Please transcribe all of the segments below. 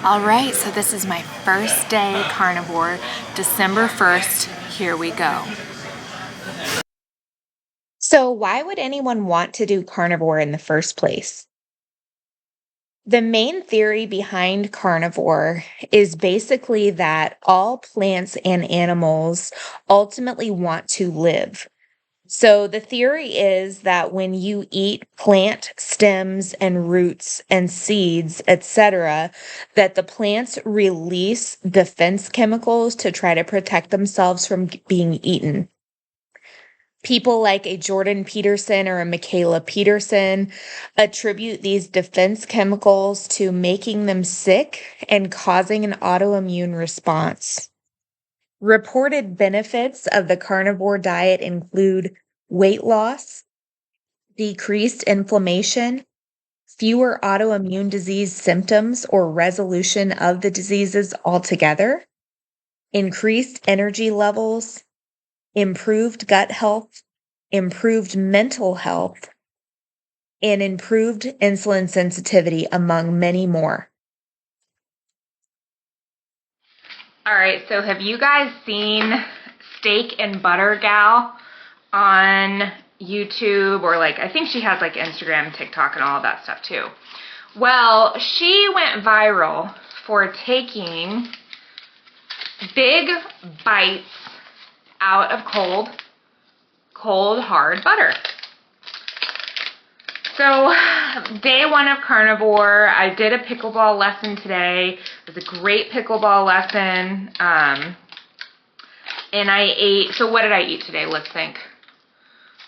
All right, so this is my first day carnivore, December 1st. Here we go. So, why would anyone want to do carnivore in the first place? The main theory behind carnivore is basically that all plants and animals ultimately want to live. So the theory is that when you eat plant stems and roots and seeds, etc., that the plants release defense chemicals to try to protect themselves from being eaten. People like a Jordan Peterson or a Michaela Peterson attribute these defense chemicals to making them sick and causing an autoimmune response. Reported benefits of the carnivore diet include weight loss, decreased inflammation, fewer autoimmune disease symptoms or resolution of the diseases altogether, increased energy levels, improved gut health, improved mental health, and improved insulin sensitivity, among many more. All right, so have you guys seen Steak and Butter Gal on YouTube, or I think she has Instagram, TikTok, and all of that stuff too? Well, she went viral for taking big bites out of cold hard butter. So day one of carnivore, I did a pickleball lesson today. It was a great pickleball lesson. And I ate, so what did I eat today? Let's think.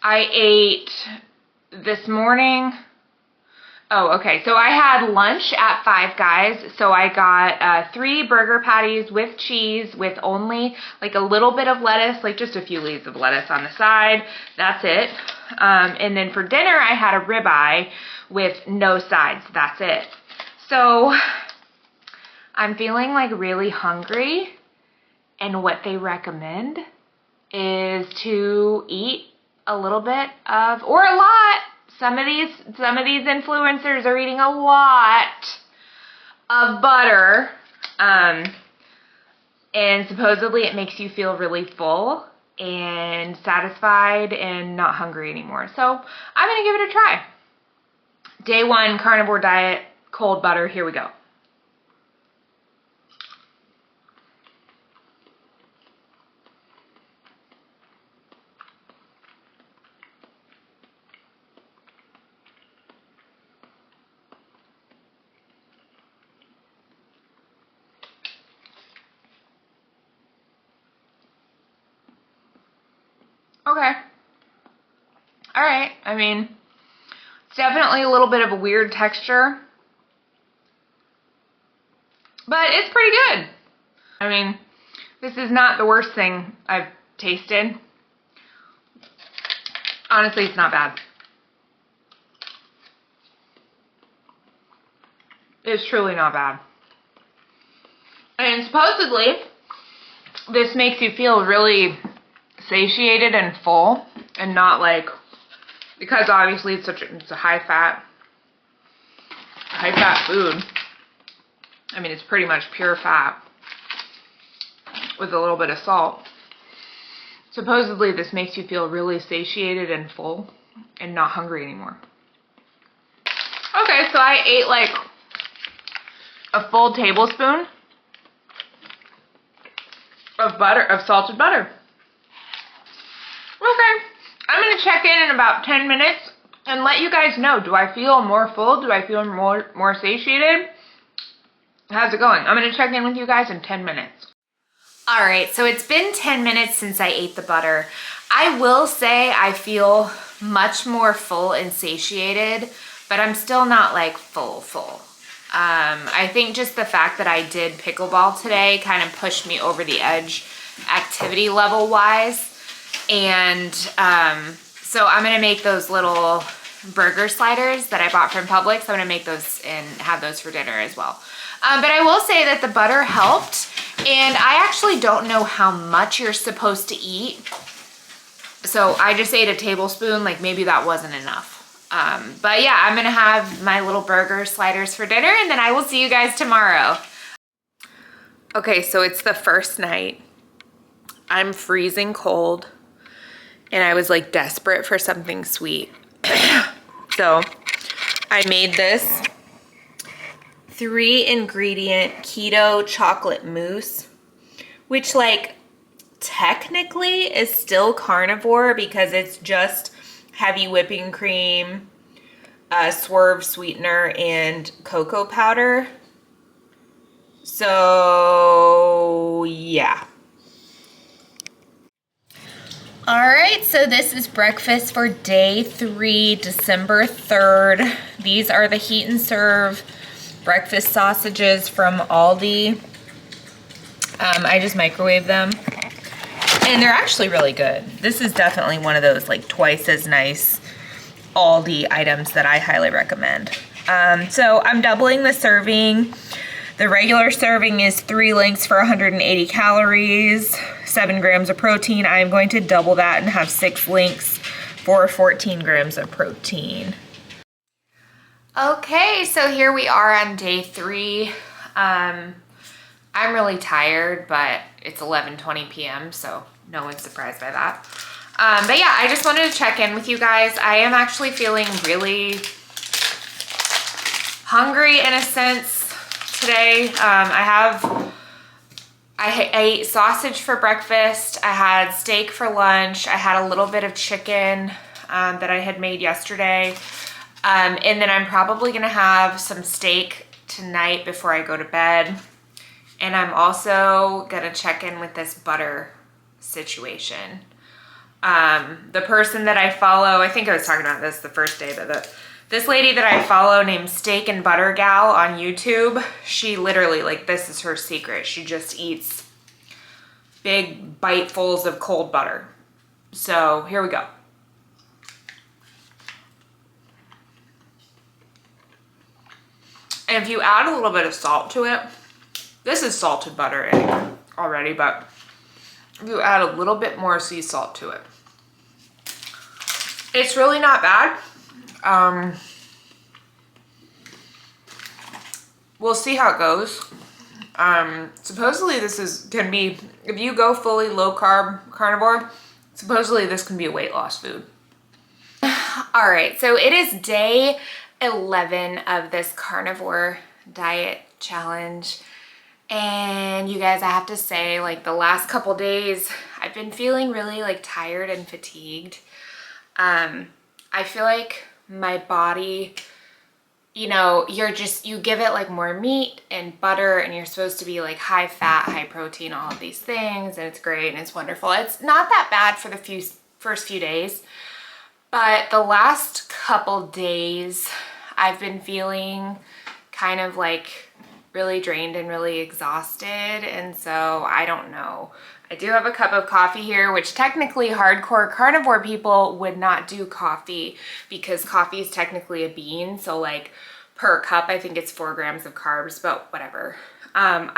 I ate this morning. Oh, okay. So I had lunch at Five Guys. So I got 3 burger patties with cheese with only a little bit of lettuce, just a few leaves of lettuce on the side. That's it. And then for dinner, I had a ribeye with no sides. That's it. So I'm feeling really hungry. And what they recommend is to eat a little bit of, or a lot. Some of these influencers are eating a lot of butter, and supposedly it makes you feel really full and satisfied and not hungry anymore. So I'm gonna give it a try. Day one, carnivore diet, cold butter. Here we go. Okay. All right. I mean, it's definitely a little bit of a weird texture, but it's pretty good. I mean, this is not the worst thing I've tasted. Honestly, it's not bad. It's truly not bad. And supposedly, this makes you feel really satiated and full, and not because obviously it's a high fat food. I mean, it's pretty much pure fat with a little bit of salt. Supposedly this makes you feel really satiated and full and not hungry anymore. Okay, so I ate a full tablespoon of salted butter. Okay, I'm going to check in about 10 minutes and let you guys know. Do I feel more full? Do I feel more satiated? How's it going? I'm going to check in with you guys in 10 minutes. All right, so it's been 10 minutes since I ate the butter. I will say I feel much more full and satiated, but I'm still not full. I think just the fact that I did pickleball today kind of pushed me over the edge activity level wise. And so I'm going to make those little burger sliders that I bought from Publix. I'm going to make those and have those for dinner as well. But I will say that the butter helped. And I actually don't know how much you're supposed to eat. So I just ate a tablespoon. Maybe that wasn't enough. But yeah, I'm going to have my little burger sliders for dinner. And then I will see you guys tomorrow. Okay, so it's the first night. I'm freezing cold and I was like desperate for something sweet. So I made this 3-ingredient keto chocolate mousse, which like technically is still carnivore because it's just heavy whipping cream, swerve sweetener, and cocoa powder. So yeah. All right, so this is breakfast for day 3, December 3rd. These are the Heat and Serve breakfast sausages from Aldi. I just microwave them and they're actually really good. This is definitely one of those like twice as nice Aldi items that I highly recommend. So I'm doubling the serving. The regular serving is 3 links for 180 calories, 7 grams of protein. I am going to double that and have 6 links for 14 grams of protein. Okay, so here we are on day 3. I'm really tired, but it's 11:20 p.m., so no one's surprised by that. But yeah, I just wanted to check in with you guys. I am actually feeling really hungry in a sense today. I ate sausage for breakfast. I had steak for lunch. I had a little bit of chicken that I had made yesterday. And then I'm probably gonna have some steak tonight before I go to bed. And I'm also gonna check in with this butter situation. The person that I follow, I think I was talking about this the first day, but this lady that I follow named Steak and Butter Gal on YouTube, she literally, like, this is her secret. She just eats big bitefuls of cold butter. So here we go. And if you add a little bit of salt to it, this is salted butter anyway already, but if you add a little bit more sea salt to it, it's really not bad. We'll see how it goes. Supposedly this can be, if you go fully low carb carnivore, supposedly this can be a weight loss food. All right, so it is day 11 of this carnivore diet challenge. And you guys, I have to say, like, the last couple days, I've been feeling really like tired and fatigued. I feel like my body, you know, you give it like more meat and butter, and you're supposed to be like high fat, high protein, all of these things, and it's great and it's wonderful. It's not that bad for the first few days, but the last couple days I've been feeling kind of like really drained and really exhausted, and so I don't know. I do have a cup of coffee here, which technically hardcore carnivore people would not do coffee because coffee is technically a bean, so like per cup I think it's 4 grams of carbs, but whatever. I'm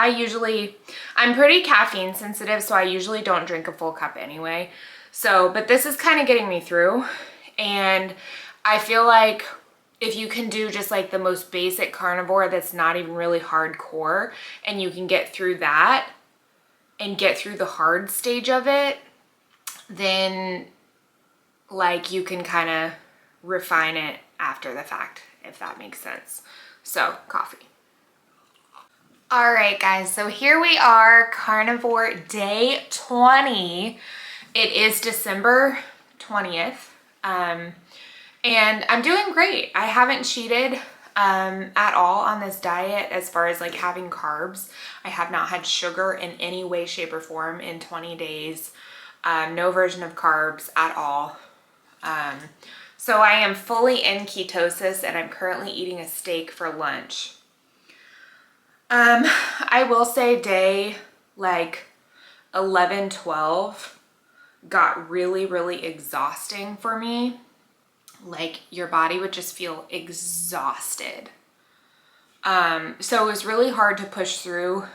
pretty caffeine sensitive, so I usually don't drink a full cup anyway. So, but this is kind of getting me through, and I feel like if you can do just like the most basic carnivore that's not even really hardcore, and you can get through that and get through the hard stage of it, then like you can kind of refine it after the fact, if that makes sense. So, coffee. All right, guys, so here we are, carnivore day 20. It is December 20th. And I'm doing great. I haven't cheated at all on this diet as far as like having carbs. I have not had sugar in any way, shape, or form in 20 days. No version of carbs at all. So I am fully in ketosis, and I'm currently eating a steak for lunch. I will say day like 11, 12 got really, really exhausting for me. Like your body would just feel exhausted. So it was really hard to push through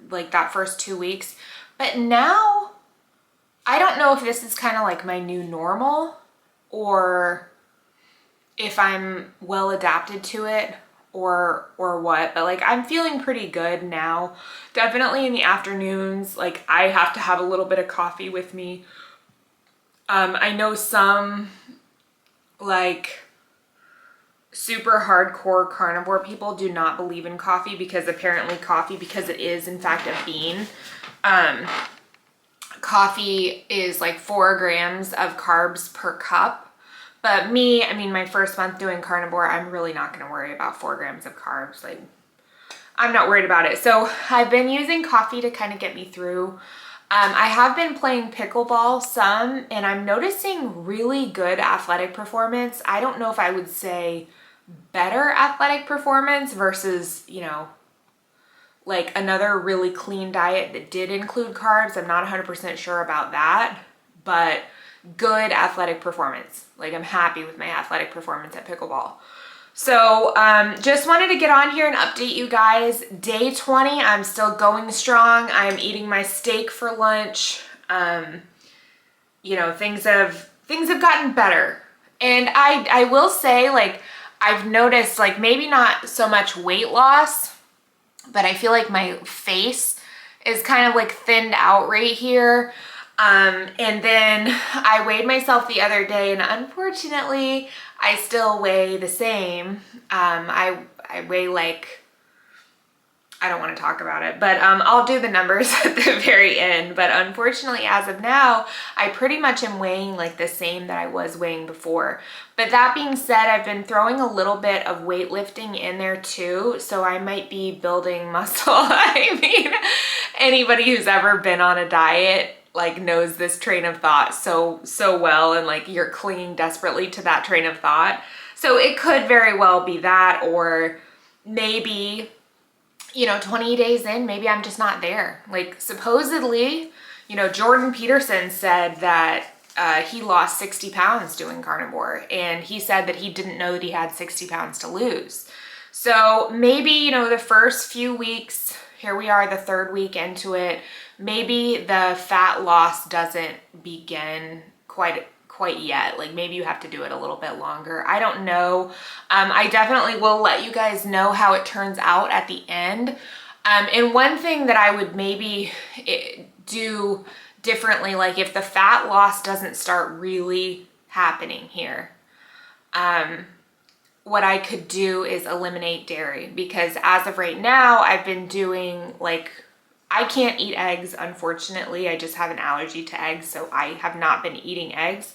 like that first 2 weeks. But now I don't know if this is kind of like my new normal, or if I'm well adapted to it, or what, but like I'm feeling pretty good now. Definitely in the afternoons, like I have to have a little bit of coffee with me. I know some like super hardcore carnivore people do not believe in coffee because apparently coffee, because it is in fact a bean, coffee is like 4 grams of carbs per cup. But me, I mean, my first month doing carnivore, I'm really not going to worry about 4 grams of carbs. Like, I'm not worried about it. So I've been using coffee to kind of get me through. I have been playing pickleball some, and I'm noticing really good athletic performance. I don't know if I would say better athletic performance versus, you know, like another really clean diet that did include carbs. I'm not 100% sure about that, but good athletic performance. Like I'm happy with my athletic performance at pickleball. So just wanted to get on here and update you guys. Day 20, I'm still going strong. I'm eating my steak for lunch. You know, things have gotten better. And I will say, like, I've noticed, like, maybe not so much weight loss, but I feel like my face is kind of like thinned out right here. And then I weighed myself the other day, and unfortunately I still weigh the same. I weigh like, I don't want to talk about it, but I'll do the numbers at the very end. But unfortunately, as of now, I pretty much am weighing like the same that I was weighing before. But that being said, I've been throwing a little bit of weightlifting in there too, so I might be building muscle. I mean, anybody who's ever been on a diet like knows this train of thought so well, and like you're clinging desperately to that train of thought. So it could very well be that, or maybe, you know, 20 days in, maybe I'm just not there. Like supposedly, you know, Jordan Peterson said that he lost 60 pounds doing carnivore, and he said that he didn't know that he had 60 pounds to lose. So maybe, you know, the first few weeks, here we are the 3rd week into it, maybe the fat loss doesn't begin quite yet. Like maybe you have to do it a little bit longer. I don't know. I definitely will let you guys know how it turns out at the end. And one thing that I would maybe do differently, like if the fat loss doesn't start really happening here, what I could do is eliminate dairy, because as of right now, I've been doing like, I can't eat eggs, unfortunately. I just have an allergy to eggs, so I have not been eating eggs.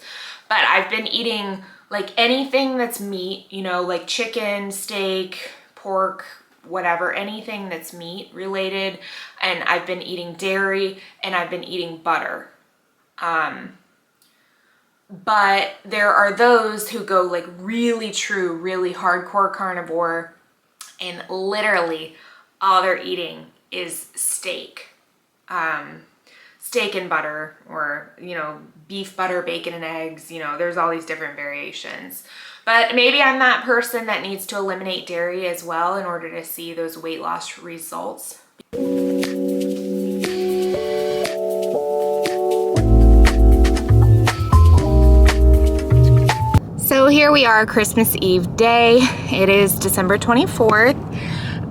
But I've been eating like anything that's meat, you know, like chicken, steak, pork, whatever, anything that's meat related. And I've been eating dairy, and I've been eating butter. But there are those who go like really true, really hardcore carnivore, and literally all they're eating is steak. Steak and butter, or, you know, beef, butter, bacon, and eggs. You know, there's all these different variations. But maybe I'm that person that needs to eliminate dairy as well in order to see those weight loss results. So here we are, Christmas Eve day. It is December 24th.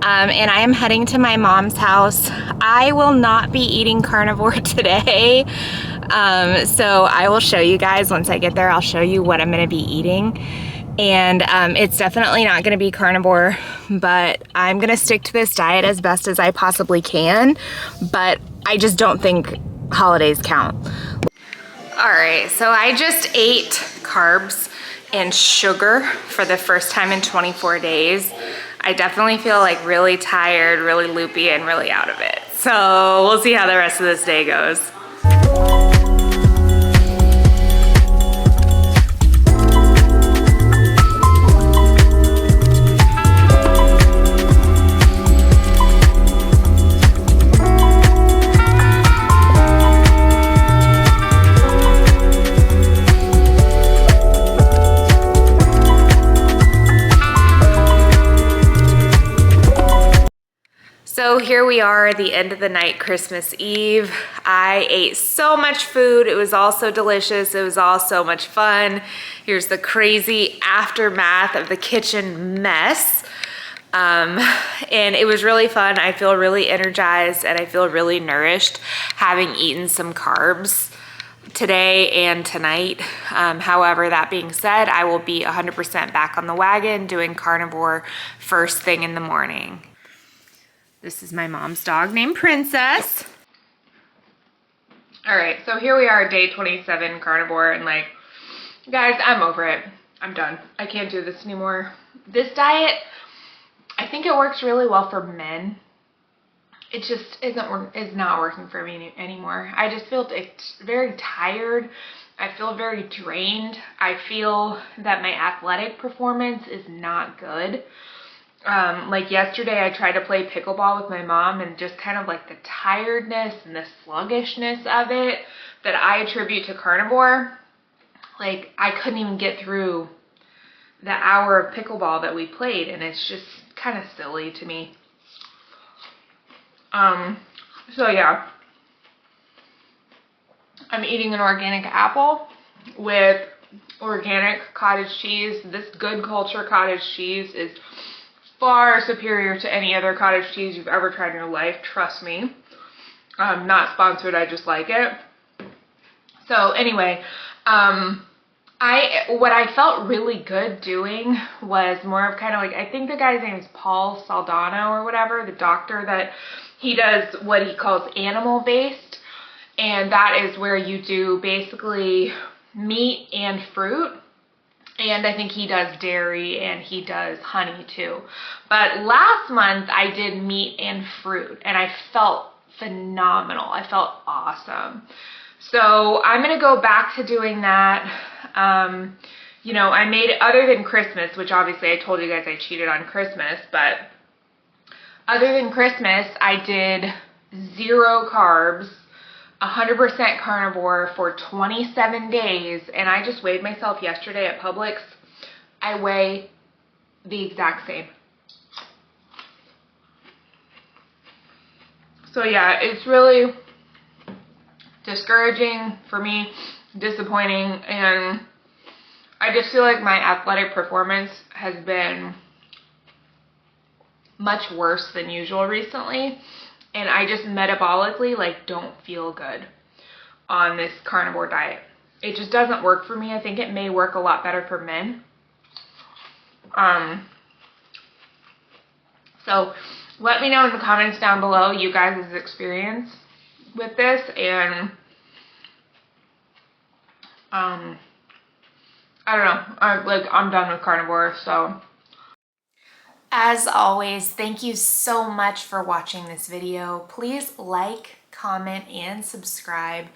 And I am heading to my mom's house. I will not be eating carnivore today. So I will show you guys once I get there. I'll show you what I'm gonna be eating. And it's definitely not gonna be carnivore, but I'm gonna stick to this diet as best as I possibly can. But I just don't think holidays count. All right, so I just ate carbs and sugar for the first time in 24 days. I definitely feel like really tired, really loopy, and really out of it. So we'll see how the rest of this day goes. So here we are at the end of the night, Christmas Eve. I ate so much food. It was all so delicious. It was all so much fun. Here's the crazy aftermath of the kitchen mess. And it was really fun. I feel really energized and I feel really nourished having eaten some carbs today and tonight. However, that being said, I will be 100% back on the wagon doing carnivore first thing in the morning. This is my mom's dog named Princess. All right, so here we are, day 27 carnivore, and like, guys, I'm over it. I'm done. I can't do this anymore. This diet, I think it works really well for men. It just is not working for me anymore. I just feel very tired. I feel very drained. I feel that my athletic performance is not good. Like yesterday, I tried to play pickleball with my mom, and just kind of like the tiredness and the sluggishness of it that I attribute to carnivore. Like, I couldn't even get through the hour of pickleball that we played, and it's just kind of silly to me. So yeah, I'm eating an organic apple with organic cottage cheese. This Good Culture cottage cheese is far superior to any other cottage cheese you've ever tried in your life. Trust me. I'm not sponsored. I just like it. So anyway, what I felt really good doing was more of kind of like, I think the guy's name is Paul Saldano or whatever, the doctor, that he does what he calls animal based. And that is where you do basically meat and fruit. And I think he does dairy and he does honey too. But last month I did meat and fruit and I felt phenomenal. I felt awesome. So I'm going to go back to doing that. You know, I made it, other than Christmas, which obviously I told you guys I cheated on Christmas, but other than Christmas, I did 0 carbs, 100% carnivore for 27 days, and I just weighed myself yesterday at Publix. I weigh the exact same. So yeah, it's really discouraging for me, disappointing, and I just feel like my athletic performance has been much worse than usual recently, and I just metabolically like don't feel good on this carnivore diet. It just doesn't work for me. I think it may work a lot better for men. So let me know in the comments down below you guys' experience with this, and I don't know. I'm done with carnivore, so. As always, thank you so much for watching this video. Please like, comment, and subscribe.